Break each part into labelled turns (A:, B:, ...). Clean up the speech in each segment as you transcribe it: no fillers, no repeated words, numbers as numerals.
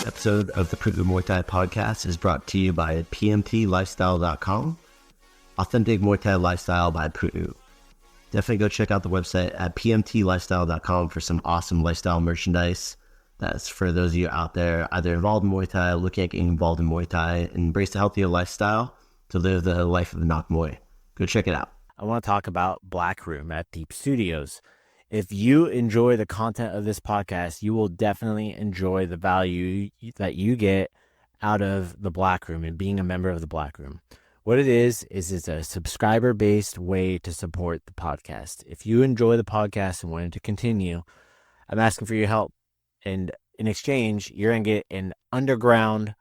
A: Episode of the Pu'u Muay Thai Podcast is brought to you by pmtlifestyle.com. Authentic Muay Thai lifestyle by Pu'u. Definitely go check out the website at pmtlifestyle.com for some awesome lifestyle merchandise. That's for those of you out there either involved in Muay Thai, looking at getting involved in Muay Thai, and embrace a healthier lifestyle to live the life of the Nok Muay. Go check it out.
B: I want to talk about Black Room at Deep Studios. If you enjoy the content of this podcast, you will definitely enjoy the value that you get out of the Black Room and being a member of the Black Room. What it is it's a subscriber-based way to support the podcast. If you enjoy the podcast and want it to continue, I'm asking for your help. And in exchange, you're going to get an underground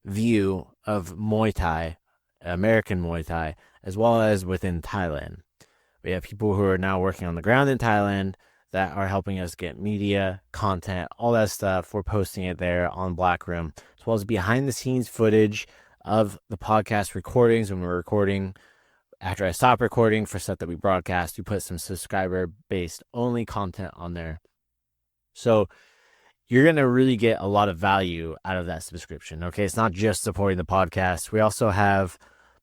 B: view of Muay Thai, American Muay Thai, as well as within Thailand. We have people who are now working on the ground in Thailand that are helping us get media, content, all that stuff. We're posting it there on Black Room, as well as behind-the-scenes footage of the podcast recordings when we're recording. After I stop recording for stuff that we broadcast, we put some subscriber-based only content on there. So you're going to really get a lot of value out of that subscription. Okay, it's not just supporting the podcast. We also have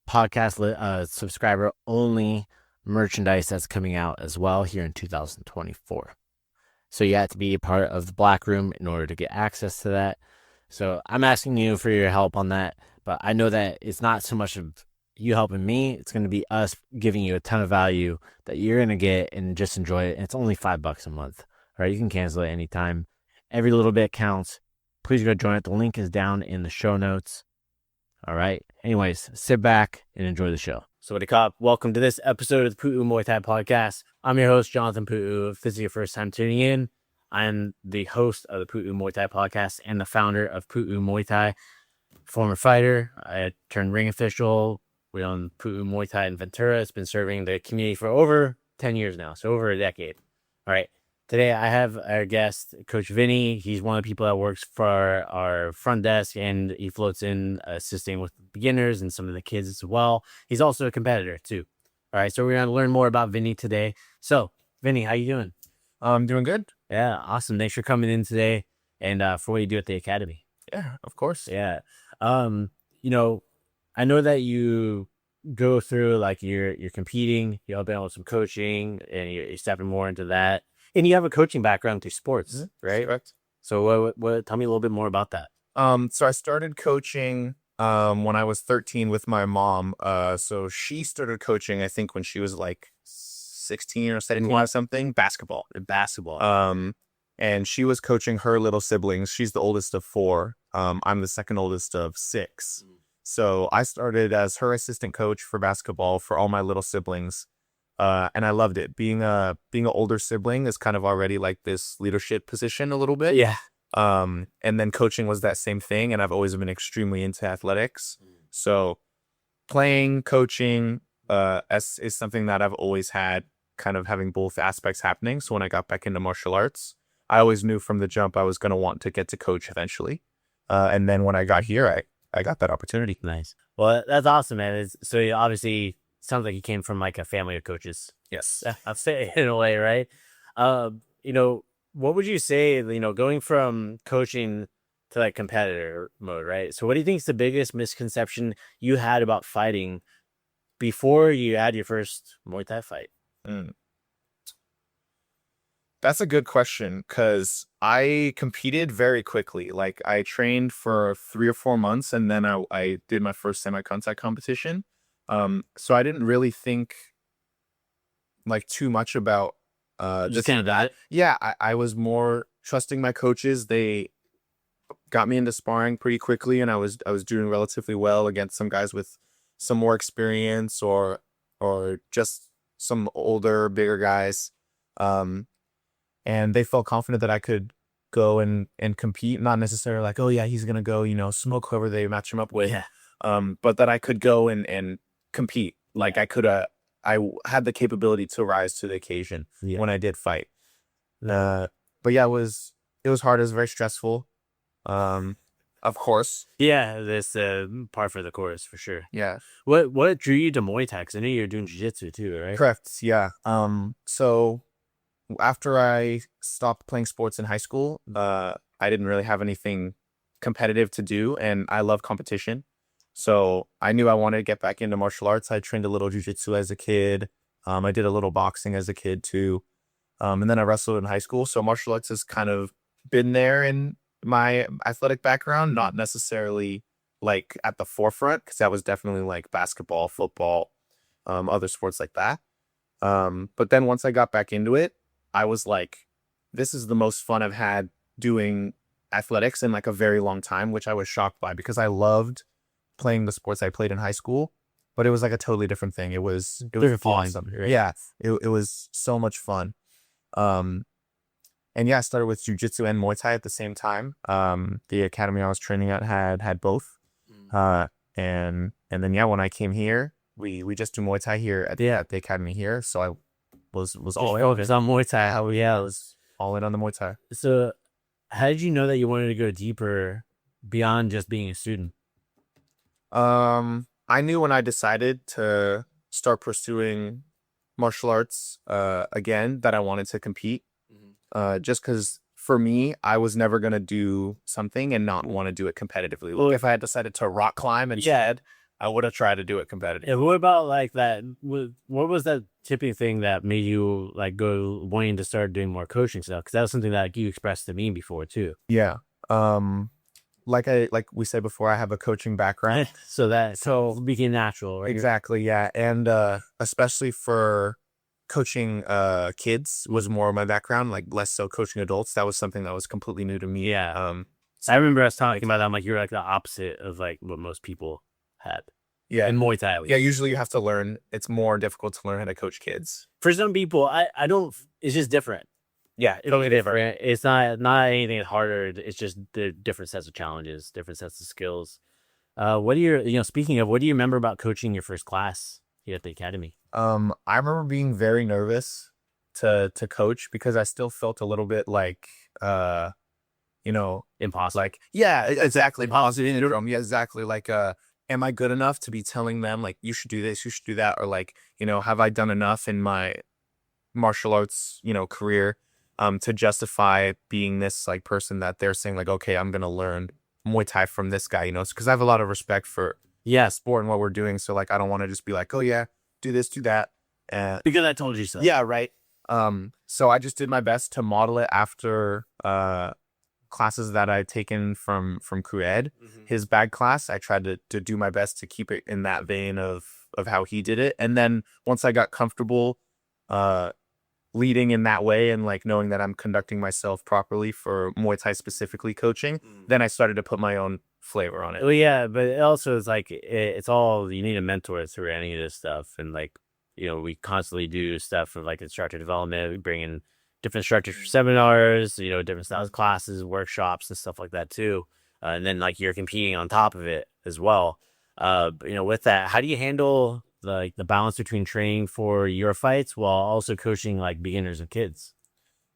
B: podcast subscriber-only merchandise that's coming out as well here in 2024. So you have to be a part of the Black Room in order to get access to that. So I'm asking you for your help on that, but I know that it's not so much of you helping me. It's going to be us giving you a ton of value that you're going to get and just enjoy it. And it's only $5 a month. All right, you can cancel it anytime. Every little bit counts. Please go join it. The link is down in the show notes. All right. Anyways, sit back and enjoy the show. Sawasdee Krap. Welcome to this episode of the Pu'u Muay Thai Podcast. I'm your host, Jonathan Pu'u. If this is your first time tuning in, I'm the host of the Pu'u Muay Thai Podcast and the founder of Pu'u Muay Thai. Former fighter. I turned ring official. We own Pu'u Muay Thai in Ventura. It's been serving the community for over 10 years now, so over a decade. All right. Today, I have our guest, Coach Vinnie. He's one of the people that works for our front desk, and he floats in assisting with beginners and some of the kids as well. He's also a competitor, too. All right, so we're going to learn more about Vinnie today. So, Vinnie, how you doing?
C: I'm doing good.
B: Yeah, awesome. Thanks for coming in today and for what you do at the academy.
C: Yeah, of course.
B: Yeah. I know that you go through, like, you're competing, you've been with some coaching, and you're stepping more into that. And you have a coaching background through sports, right?
C: Correct.
B: So what? Tell me a little bit more about that.
C: So I started coaching when I was 13 with my mom. So she started coaching, I think, when she was like 16 or 17 or something. Basketball. And she was coaching her little siblings. She's the oldest of 4. I'm the second oldest of 6. So I started as her assistant coach for basketball for all my little siblings. And I loved it. Being an older sibling is kind of already like this leadership position a little bit.
B: Yeah.
C: And then coaching was that same thing. And I've always been extremely into athletics. So playing, coaching, is something that I've always had, kind of having both aspects happening. So when I got back into martial arts, I always knew from the jump I was going to want to get to coach eventually. And then when I got here, I got that opportunity.
B: Nice. Well, that's awesome, man. So you obviously sounds like you came from like a family of coaches.
C: Yes.
B: I'll say in a way, right? What would you say, going from coaching to like competitor mode, right? So what do you think is the biggest misconception you had about fighting before you had your first Muay Thai fight?
C: That's a good question, because I competed very quickly. Like I trained for 3 or 4 months, and then I did my first semi-contact competition. So I didn't really think like too much about
B: just kind of that.
C: Yeah, I was more trusting my coaches. They got me into sparring pretty quickly, and I was doing relatively well against some guys with some more experience or just some older, bigger guys. And they felt confident that I could go and compete, not necessarily like, oh yeah, he's gonna go, smoke whoever they match him up with.
B: Yeah.
C: But that I could go and compete. Like I had the capability to rise to the occasion when I did fight. But yeah, it was hard. It was very stressful. Of course.
B: Yeah, this par for the course for sure.
C: Yeah.
B: What drew you to Muay Thai? 'Cause I know you're doing jiu-jitsu too, right?
C: Correct. Yeah. So after I stopped playing sports in high school, I didn't really have anything competitive to do, and I love competition. So I knew I wanted to get back into martial arts. I trained a little jiu-jitsu as a kid. I did a little boxing as a kid too. And then I wrestled in high school. So martial arts has kind of been there in my athletic background, not necessarily like at the forefront, because that was definitely like basketball, football, other sports like that. But then once I got back into it, I was like, this is the most fun I've had doing athletics in like a very long time, which I was shocked by because I loved playing the sports I played in high school, but it was like a totally different thing. It was awesome. Right? Yeah. It was so much fun. And yeah, I started with jiu-jitsu and Muay Thai at the same time. The academy I was training at had both. And then, yeah, when I came here, we just do Muay Thai here at the academy here. So I was all in on
B: Muay Thai. I was
C: all in on the Muay Thai.
B: So how did you know that you wanted to go deeper beyond just being a student?
C: I knew when I decided to start pursuing martial arts again that I wanted to compete. Just because for me, I was never going to do something and not want to do it competitively. Well, if I had decided to rock climb instead, I would have tried to do it competitively.
B: Yeah, what about like that? What was that tipping thing that made you like go wanting to start doing more coaching stuff? Because that was something that you expressed to me before too.
C: Yeah. Like we said before, I have a coaching background.
B: So it became natural, right?
C: Exactly, yeah. And especially for coaching kids was more of my background, like less so coaching adults. That was something that was completely new to me.
B: Yeah. So I remember us talking about that. I'm like, you're like the opposite of like what most people had.
C: Yeah.
B: In Muay Thai, at least.
C: Yeah, usually you have to learn. It's more difficult to learn how to coach kids.
B: For some people, I don't, it's just different.
C: Yeah,
B: totally different. It's not anything harder. It's just the different sets of challenges, different sets of skills. What do you, speaking of, what do you remember about coaching your first class here at the academy?
C: I remember being very nervous to coach because I still felt a little bit like,
B: Impossible.
C: Like, yeah, exactly. Impossible syndrome. Yeah, exactly. Like, am I good enough to be telling them like, you should do this, you should do that? Or like, have I done enough in my martial arts, career? To justify being this like person that they're saying like, okay, I'm going to learn Muay Thai from this guy, because I have a lot of respect for sport and what we're doing. So like, I don't want to just be like, oh yeah, do this, do that.
B: Because I told you so.
C: Yeah. Right. So I just did my best to model it after, classes that I'd taken from Crew Ed. His bag class, I tried to do my best to keep it in that vein of how he did it. And then once I got comfortable, leading in that way and like knowing that I'm conducting myself properly for Muay Thai specifically coaching, then I started to put my own flavor on it.
B: Well, yeah, but it also is like, it's all, you need a mentor through any of this stuff. And like, we constantly do stuff for like instructor development. We bring in different instructors for seminars, different styles of classes, workshops and stuff like that too. And then like you're competing on top of it as well. With that, how do you handle the balance between training for your fights while also coaching like beginners and kids?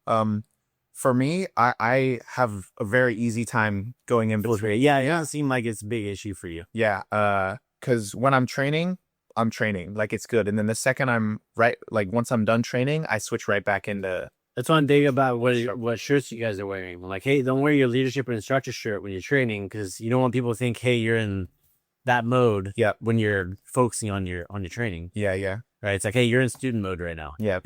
C: For me, I have a very easy time going in between.
B: Yeah, it doesn't seem like it's a big issue for you.
C: Yeah, because when I'm training, like it's good. And then the second once I'm done training, I switch right back into.
B: That's one thing about what shirts you guys are wearing. Like, hey, don't wear your leadership and instructor shirt when you're training because you don't want people to think, hey, you're in that mode.
C: Yeah.
B: When you're focusing on your training.
C: Yeah, yeah.
B: Right. It's like, hey, you're in student mode right now.
C: Yeah.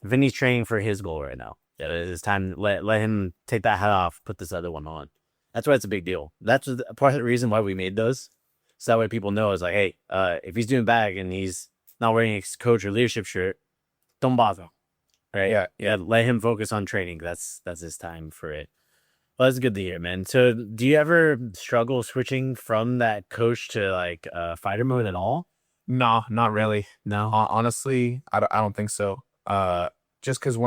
B: Vinnie's training for his goal right now. Yeah, it's time to let him take that hat off, put this other one on. That's why it's a big deal. That's part of the reason why we made those. So that way people know is like, hey, if he's doing bag and he's not wearing his coach or leadership shirt, don't bother. Right. Yeah. Let him focus on training. That's his time for it. Well, that's good to hear, man. So do you ever struggle switching from that coach to like fighter mode at all?
C: No, not really.
B: No.
C: Honestly, I don't think so. Just because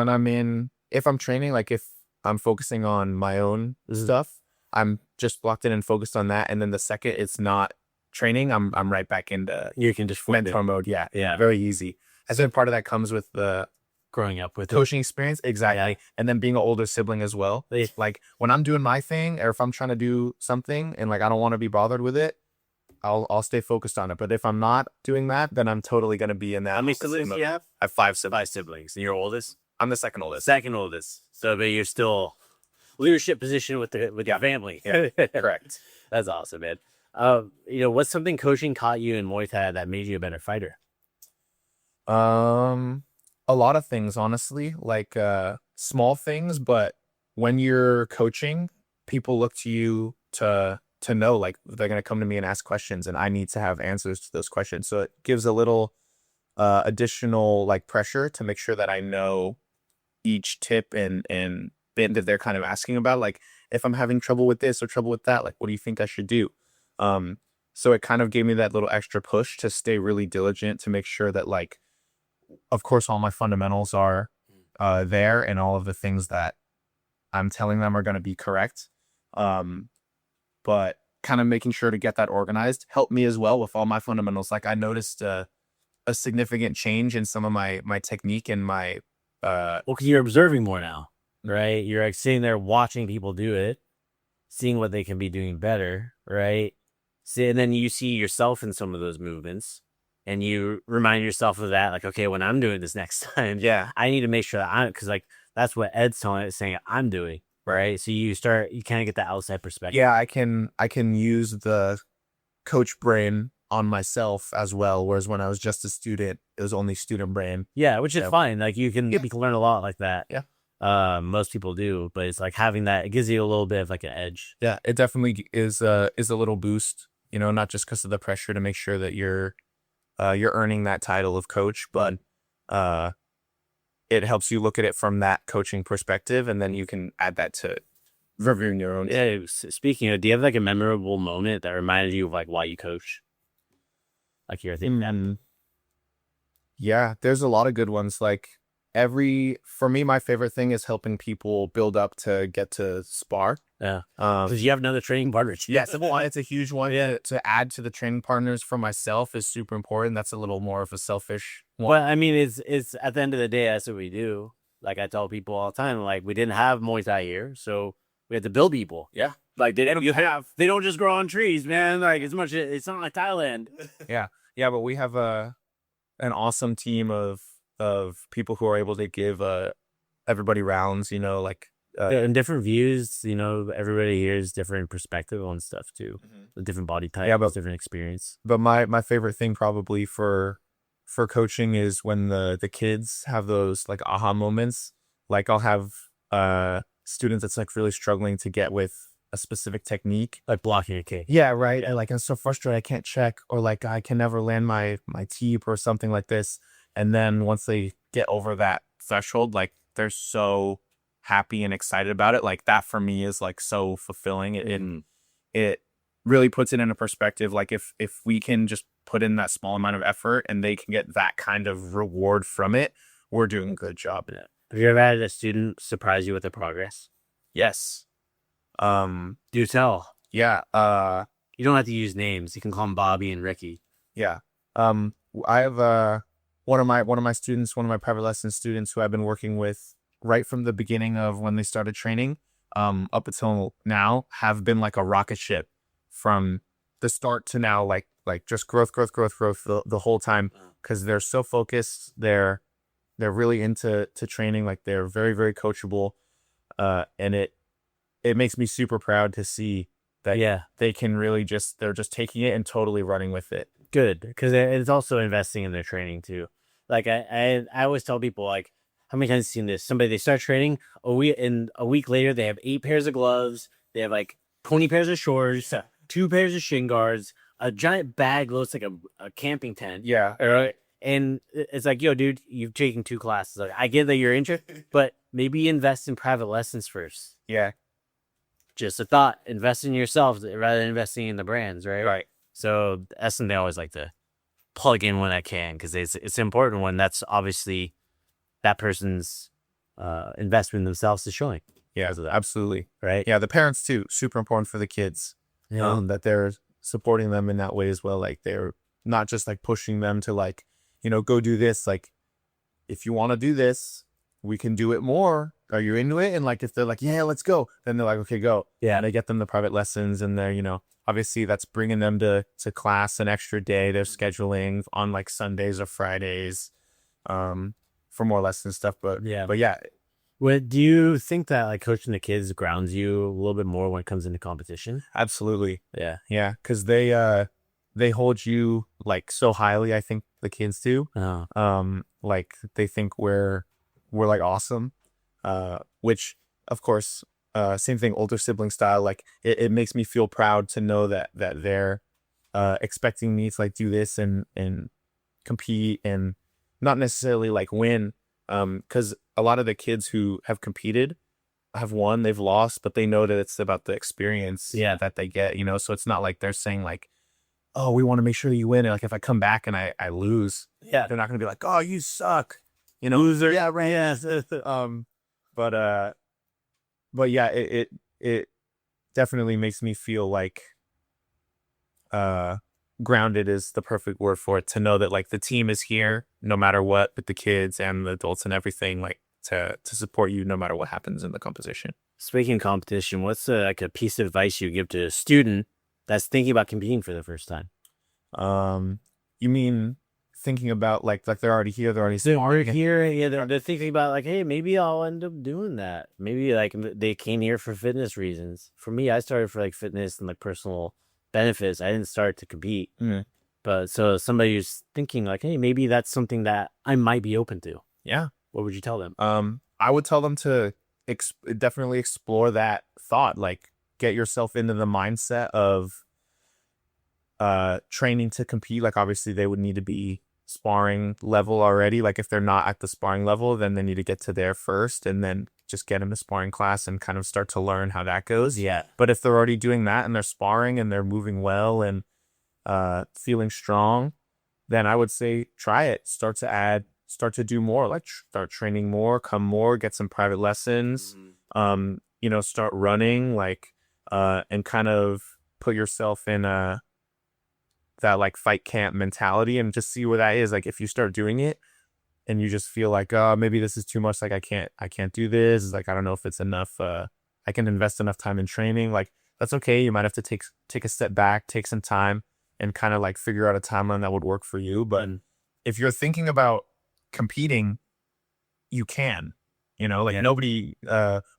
C: if I'm training, like if I'm focusing on my own stuff, I'm just locked in and focused on that. And then the second it's not training, I'm right back into
B: you can just
C: mentor mode. Yeah. Very easy. I think part of that comes with the
B: growing up with
C: coaching experience. Exactly. Yeah. And then being an older sibling as well. Like when I'm doing my thing or if I'm trying to do something and like I don't want to be bothered with it, I'll stay focused on it. But if I'm not doing that, then I'm totally going to be in that.
B: How many siblings do you have?
C: I have 5 siblings.
B: 5 siblings. And you're oldest?
C: I'm the second oldest.
B: Second oldest. So, but you're still leadership position with your family.
C: Yeah, correct.
B: That's awesome, man. What's something coaching taught you in Muay Thai that made you a better fighter?
C: A lot of things, honestly, like small things, but when you're coaching, people look to you to know, like they're going to come to me and ask questions, and I need to have answers to those questions. So it gives a little additional like pressure to make sure that I know each tip and bit that they're kind of asking about. Like if I'm having trouble with this or trouble with that, like what do you think I should do? So it kind of gave me that little extra push to stay really diligent to make sure that, like, of course, all my fundamentals are there, and all of the things that I'm telling them are going to be correct. But kind of making sure to get that organized helped me as well with all my fundamentals. Like I noticed a significant change in some of my technique and my
B: well, because you're observing more now, right? You're like sitting there watching people do it, seeing what they can be doing better, right? See, and then you see yourself in some of those movements, and you remind yourself of that. Like, okay, when I'm doing this next time,
C: yeah,
B: I need to make sure that because like that's what Ed's saying I'm doing, right? So you kind of get the outside perspective.
C: Yeah, I can use the coach brain on myself as well. Whereas when I was just a student, it was only student brain.
B: Yeah, which is fine. Like you can learn a lot like that.
C: Yeah.
B: Most people do, but it's like having that, it gives you a little bit of like an edge.
C: Yeah, it definitely is a little boost, not just because of the pressure to make sure that you're earning that title of coach, but it helps you look at it from that coaching perspective, and then you can add that to reviewing your own.
B: Yeah, speaking of, do you have like a memorable moment that reminded you of like why you coach? Like you're thinking
C: Yeah, there's a lot of good ones. Like for me, my favorite thing is helping people build up to get to spar.
B: Yeah. Because you have another training partner.
C: Yes, it's a huge one. Yeah. To add to the training partners for myself is super important. That's a little more of a selfish one.
B: Well, I mean, it's at the end of the day, that's what we do. Like I tell people all the time, like we didn't have Muay Thai here, so we had to build people.
C: Yeah.
B: Like they don't just grow on trees, man. Like it's not like Thailand.
C: Yeah. Yeah, but we have an awesome team of people who are able to give everybody rounds, like
B: and different views, everybody here is different perspective on stuff too. The different body types, different experience.
C: But my favorite thing probably for coaching is when the kids have those like aha moments. Like I'll have students that's like really struggling to get with a specific technique,
B: like blocking a kick.
C: Yeah, right. And like I'm so frustrated I can't check, or like I can never land my teep or something like this. And then once they get over that threshold, like they're so happy and excited about it. Like that for me is like so fulfilling. It really puts it into perspective. Like if we can just put in that small amount of effort and they can get that kind of reward from it, we're doing a good job.
B: Yeah. Have you ever had a student surprise you with their progress?
C: Yes.
B: Do tell.
C: Yeah.
B: You don't have to use names. You can call them Bobby and Ricky.
C: Yeah. I have one of my students, one of my private lesson students who I've been working with right from the beginning of when they started training, up until now, have been like a rocket ship from the start to now, like just growth the whole time, because they're so focused. They're really into training. Like they're very, very coachable. And it makes me super proud to see that they can really they're just taking it and totally running with it.
B: Good, because it's also investing in their training too. Like I always tell people, like, how many times have you seen this? They start training a week later, they have 8 pairs of gloves, they have like 20 pairs of shorts, 2 pairs of shin guards, a giant bag looks like a camping tent.
C: Yeah.
B: Right. And it's like, yo, dude, you've taken 2 classes. Like, I get that you're interested, but maybe invest in private lessons first.
C: Yeah.
B: Just a thought. Invest in yourself rather than investing in the brands, right?
C: Right.
B: So that's something I always like to plug in when I can, because it's important when that's obviously that person's investment in themselves is showing.
C: Yeah, absolutely.
B: Right.
C: Yeah, the parents too, super important for the kids.
B: Yeah.
C: That they're supporting them in that way as well. Like they're not just like pushing them to like, go do this. Like if you want to do this, we can do it more. Are you into it? And like if they're like, yeah, let's go, then they're like, okay, go.
B: Yeah.
C: And they get them the private lessons, and they're, obviously that's bringing them to class an extra day. They're scheduling on like Sundays or Fridays. for more lessons stuff. But
B: Yeah.
C: yeah,
B: What do you think that like coaching the kids grounds you a little bit more when it comes into competition?
C: absolutely.
B: Yeah.
C: Yeah. Cause they hold you like so highly. I think the kids do. Like they think we're like awesome. Which of course, same thing, older sibling style. Like it makes me feel proud to know that they're expecting me to like do this and compete and not necessarily like win. Because a lot of the kids who have competed have won, they've lost, but they know that it's about the experience that they get, you know? So it's not like they're saying like, oh, we want to make sure you win. And like if I come back and I lose, they're not going to be like, oh, you suck, you know? Loser. Yeah, right. Yeah. But yeah, it definitely makes me feel like grounded is the perfect word for it, to know that like the team is here no matter what, with the kids and the adults and everything, like to support you no matter what happens in the competition.
B: Speaking of competition, what's like a piece of advice you give to a student that's thinking about competing for the first time?
C: You mean thinking about like they're already here, they're already
B: here, yeah, they're thinking about like, hey, maybe I'll end up doing that. Maybe like they came here for fitness reasons. For me, I started for like fitness and like personal benefits. I didn't start to compete. But so somebody who's thinking like, hey, maybe that's something that I might be open to.
C: Yeah.
B: What would you tell them?
C: I would tell them to definitely explore that thought, like get yourself into the mindset of training to compete. Like obviously they would need to be sparring level already. Like if they're not at the sparring level, then they need to get to there first and then just get into sparring class and kind of start to learn how that goes.
B: Yeah.
C: But if they're already doing that and they're sparring and they're moving well and feeling strong, then I would say try it. Start to do more, like start training more, come more, get some private lessons, you know, start running, like and kind of put yourself in that like fight camp mentality and just see where that is. Like if you start doing it and you just feel like, oh, maybe this is too much, like I can't do this, it's like I don't know if it's enough, I can invest enough time in training, like that's okay. You might have to take a step back, take some time and kind of like figure out a timeline that would work for you. But if you're thinking about competing, you can, you know, like nobody,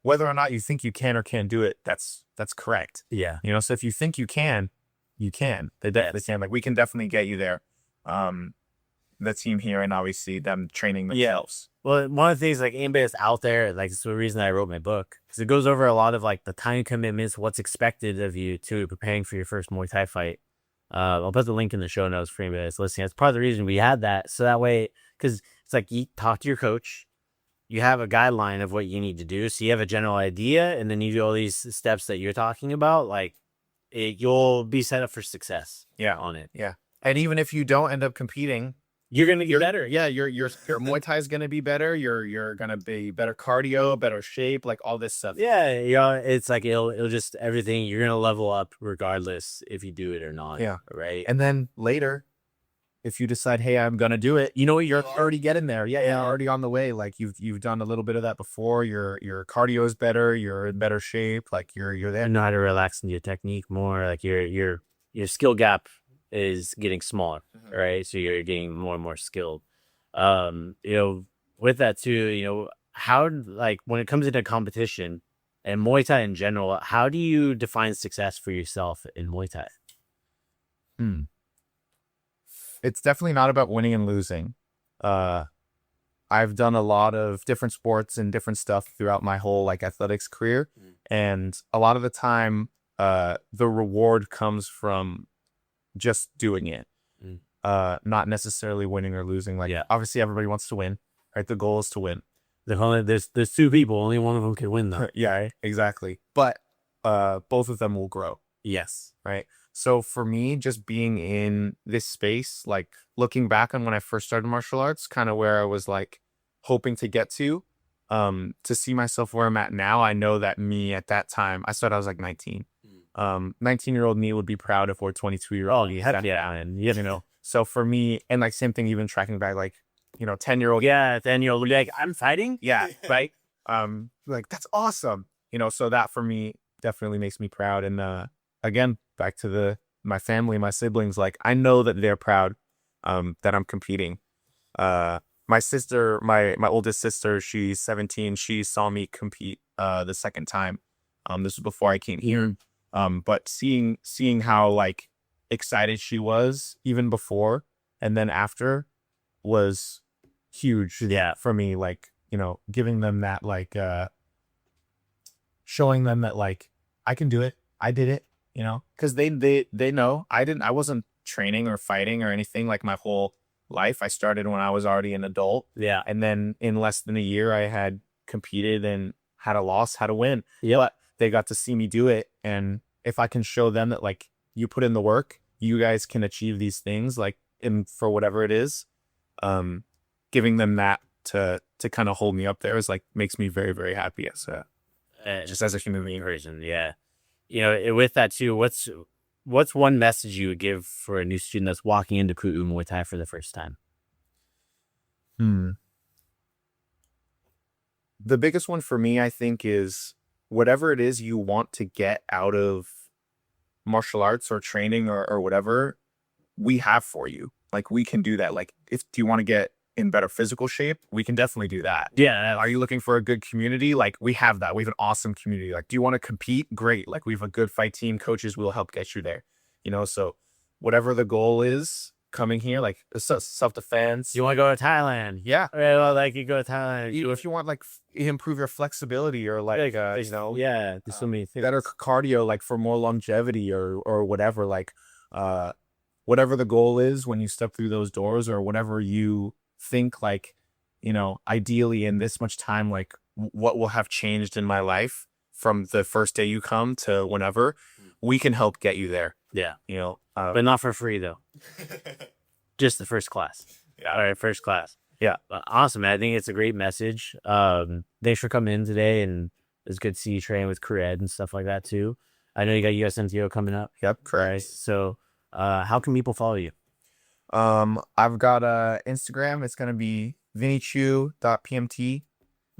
C: whether or not you think you can or can't do it, that's correct.
B: Yeah.
C: You know, so if you think you can, they definitely can. Like we can definitely get you there. The team here and obviously them training themselves.
B: Well, one of the things like anybody that's out there, like it's the reason I wrote my book, because it goes over a lot of like the time commitments, what's expected of you to preparing for your first Muay Thai fight. I'll put the link in the show notes for anybody that's listening. That's part of the reason we had that. So that way, because it's like you talk to your coach, you have a guideline of what you need to do. So you have a general idea, and then you do all these steps that you're talking about. Like you'll be set up for success. On it.
C: Yeah. And even if you don't end up competing,
B: you're gonna get better.
C: Yeah, your Muay Thai is gonna be better. You're gonna be better cardio, better shape, like all this stuff.
B: Yeah, you know, it's like it'll just everything. You're gonna level up regardless if you do it or not.
C: Yeah,
B: right.
C: And then later, if you decide, hey, I'm gonna do it, you know, you're already getting there. Yeah, already on the way. Like you've done a little bit of that before. Your cardio is better. You're in better shape. Like you're there.
B: You know how to relax into your technique more. Like your skill gap is getting smaller, right? So you're getting more and more skilled. You know, with that too, you know, how like when it comes into competition and Muay Thai in general, how do you define success for yourself in Muay Thai?
C: It's definitely not about winning and losing. I've done a lot of different sports and different stuff throughout my whole like athletics career, and a lot of the time, the reward comes from just doing it, not necessarily winning or losing. Like obviously everybody wants to win, right? The goal is to win.
B: There's two people, only one of them can win though.
C: Yeah, exactly. But both of them will grow.
B: Yes.
C: Right. So for me, just being in this space, like looking back on when I first started martial arts, kind of where I was like hoping to get to see myself where I'm at now. I know that me at that time, I was like 19. 19-year-old me would be proud if we're 22-year-old.
B: And
C: you know, so for me, and like same thing, even tracking back, like, you know, 10-year-old.
B: Yeah. 10-year-old would be like, I'm fighting.
C: Yeah. Right. Like that's awesome. You know, so that for me definitely makes me proud. And, again, back to my family, my siblings, like I know that they're proud, that I'm competing. my sister, my oldest sister, she's 17. She saw me compete the second time. This was before I came here. But seeing how like excited she was even before and then after was huge.
B: Yeah.
C: For me, like, you know, giving them that like showing them that like I can do it. I did it, you know, because they know I wasn't training or fighting or anything like my whole life. I started when I was already an adult.
B: Yeah.
C: And then in less than a year I had competed and had a loss, had a win.
B: Yep.
C: But they got to see me do it. And if I can show them that like you put in the work, you guys can achieve these things, like for whatever it is, giving them that to kind of hold me up there is like makes me very, very happy as just as a human being.
B: Person. Yeah. You know, with that too, what's one message you would give for a new student that's walking into Pu'u Muay Thai for the first time?
C: The biggest one for me, I think, is whatever it is you want to get out of martial arts or training or whatever, we have for you. Like, we can do that. Like, do you want to get in better physical shape? We can definitely do that.
B: Yeah.
C: Are you looking for a good community? Like, we have that. We have an awesome community. Like, do you want to compete? Great. Like, we have a good fight team. Coaches will help get you there. You know, so whatever the goal is coming here, like self-defense.
B: You want to go to Thailand?
C: Yeah.
B: Right, well, like you go to Thailand.
C: If you want like improve your flexibility or like, you know,
B: yeah, there's so many things.
C: Better cardio, like for more longevity or whatever, like whatever the goal is when you step through those doors or whatever you think, like, you know, ideally in this much time, like what will have changed in my life from the first day you come to whenever, we can help get you there.
B: Yeah.
C: You know,
B: but not for free though. Just the first class.
C: Yeah.
B: All right. First class.
C: Yeah.
B: Awesome, man. I think it's a great message. Thanks for coming in today, and it's good to see you train with career ed and stuff like that too. I know you got USMTO coming up.
C: Yep. Correct.
B: Right? So, how can people follow you?
C: I've got Instagram. It's going to be vinniechew.pmt.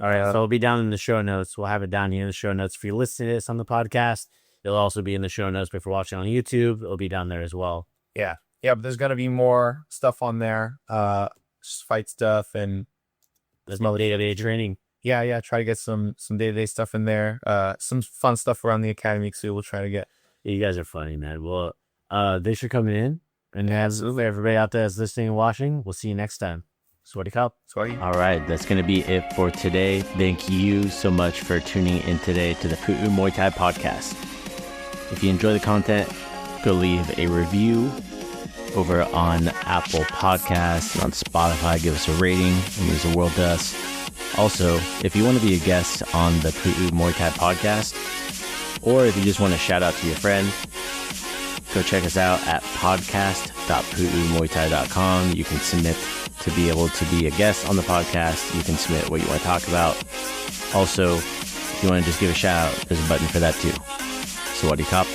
B: All right. So it'll be down in the show notes. We'll have it down here in the show notes. If you're listening to this on the podcast, it'll also be in the show notes. But if you're watching on YouTube, it'll be down there as well.
C: Yeah. Yeah. But there's going to be more stuff on there. Fight stuff and
B: There's no day-to-day training.
C: Yeah. Try to get some day-to-day stuff in there. Some fun stuff around the academy too. We'll try to get.
B: You guys are funny, man. Well, thanks for coming in. And as everybody out there that's listening and watching, we'll see you next time. Sweaty Cup.
C: Sweaty.
A: All right, that's going to be it for today. Thank you so much for tuning in today to the Pu'u Muay Thai Podcast. If you enjoy the content, go leave a review over on Apple Podcasts and on Spotify. Give us a rating. It means the world to us. Also, if you want to be a guest on the Pu'u Muay Thai Podcast, or if you just want to shout out to your friend, go check us out at podcast.puumuaythai.com. You can submit to be able to be a guest on the podcast. You can submit what you want to talk about. Also, if you want to just give a shout out, there's a button for that too. Sawadi Kap.